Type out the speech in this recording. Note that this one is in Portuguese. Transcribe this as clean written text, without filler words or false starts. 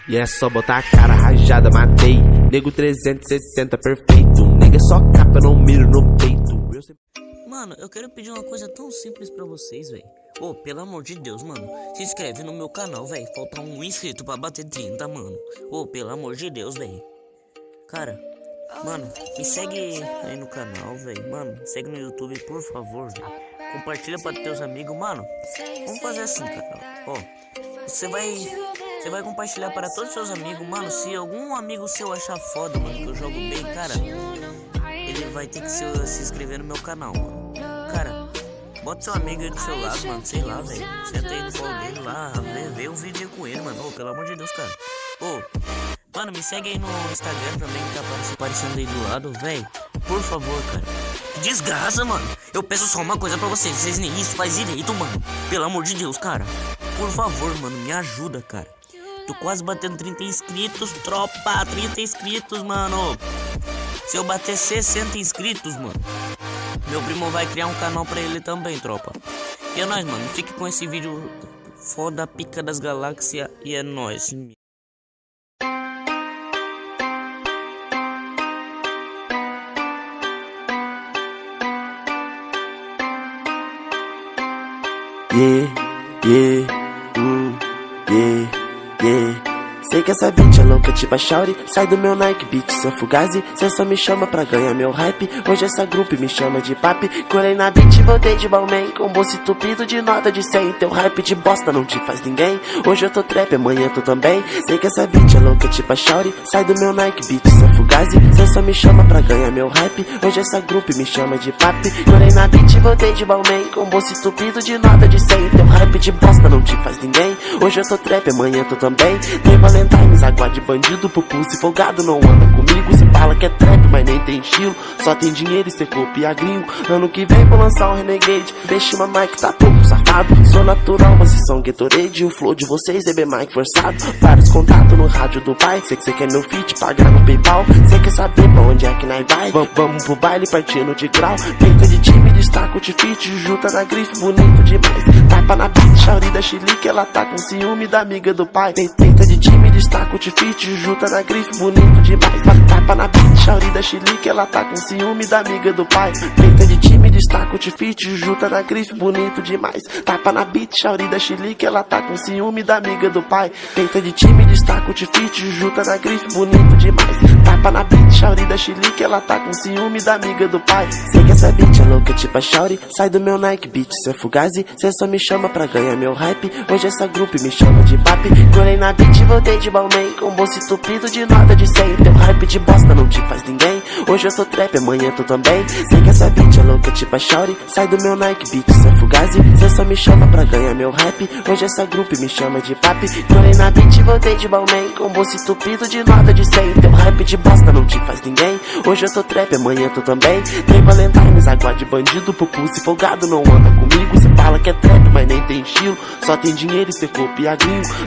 E é só botar a cara rajada, matei. Nego 360 perfeito. Nega é só capa, não miro no peito. Mano, eu quero pedir uma coisa tão simples pra vocês, velho. Ô, pelo amor de Deus, mano, se inscreve no meu canal, velho. Falta um inscrito pra bater 30, mano. Ô, pelo amor de Deus, velho. Cara, mano, me segue aí no canal, velho. Mano, segue no YouTube, por favor, velho. Compartilha pra teus amigos, mano. Vamos fazer assim, cara. Ó, você vai compartilhar para todos os seus amigos, mano. Se algum amigo seu achar foda, mano, que eu jogo bem, cara, ele vai ter que se inscrever no meu canal, mano. Cara, bota seu amigo aí do seu lado, mano, sei lá, velho. Senta aí no colo dele lá, vê um vídeo com ele, mano. Ô, pelo amor de Deus, cara. Ô, mano, me segue aí no Instagram também, que tá aparecendo aí do lado, velho. Por favor, cara. Desgraça, mano. Eu peço só uma coisa pra vocês nem isso faz direito, mano. Pelo amor de Deus, cara. Por favor, mano, me ajuda, cara. Tô quase batendo 30 inscritos, tropa. 30 inscritos, mano. Se eu bater 60 inscritos, mano, meu primo vai criar um canal pra ele também, tropa. E é nóis, mano. Fique com esse vídeo foda, pica das galáxias. E é nóis. Sei que essa beat é louca, tipo a Shauri. Sai do meu Nike Beat, seu Fugazi. Cê só me chama pra ganhar meu hype. Hoje essa grupo me chama de papi. Colei na beat, voltei de Balmain. Com bolso entupido de nota de 100. Teu hype de bosta não te faz ninguém. Hoje eu tô trap, amanhã tu também. Sei que essa beat é louca, tipo a Shauri. Sai do meu Nike Beat, seu Fugazi. Cê só me chama pra ganhar meu hype. Hoje essa grupo me chama de papi. Colei na beat, voltei de Balmain. Com bolso entupido de nota de 100. Teu hype de bosta não te faz ninguém. Hoje eu tô trap, amanhã tu também. Tem Valentine's, água de bandido, pupus e folgado não anda comigo. Se fala que é trap, mas nem tem estilo. Só tem dinheiro e cê copia gringo. Ano que vem vou lançar um Renegade. Deixa uma Mike, tá pouco safado. Sou natural, vocês são Gatorade. O flow de vocês é bem Mike forçado. Vários contatos no rádio do pai. Sei que cê quer meu feat, pagar no PayPal. Cê quer saber pra onde é que nós vai? Vamos pro baile partindo de grau. Peita de time, destaca o tifite. Jujuta na grife, bonito demais. Tapa na beat, Shauri da Chilique. Ela tá com ciúme da amiga do pai. Peita de time, destaca o tifite. Jujuta na grife, bonito demais. Tapa na beat, Shauri da Chilique. Ela tá com ciúme da amiga do pai. Peita de time, destaca o tifite. Jujuta na grife, bonito demais. Tapa na beat, Shauri da Chilique. Ela tá com ciúme da amiga do pai. Peita de time, destaca o tifite. Jujuta na grife, bonito demais. Tapa na beat, Shauri da Chilique. Ela tá com ciúme da amiga do pai. Sei que essa beat é louca, tipo a Shauri. Sai do meu Nike Beat, seu Fugazi. Cê só me chama pra ganhar meu hype. Hoje essa grupo me chama de papi. Colei na beat, voltei de Balmain. Com bolso entupido de nota de 100. Teu hype de bosta não te faz ninguém. Hoje eu tô trap, amanhã tu também. Sei que essa beat é louca, tipo a Shauri. Sai do meu Nike Beat, seu Fugazi. Cê só me chama pra ganhar meu hype. Hoje essa grupo me chama de papi. Colei na beat, voltei de Balmain. Com bolso entupido de nota de 100. Teu hype de bosta não te faz ninguém. Hoje eu tô trap, amanhã tu também. Tem Valentine's, água de bandido, pupus e folgado não anda comigo. Cê fala que é trap, mas nem tem estilo. Só tem dinheiro e cê copia gringo.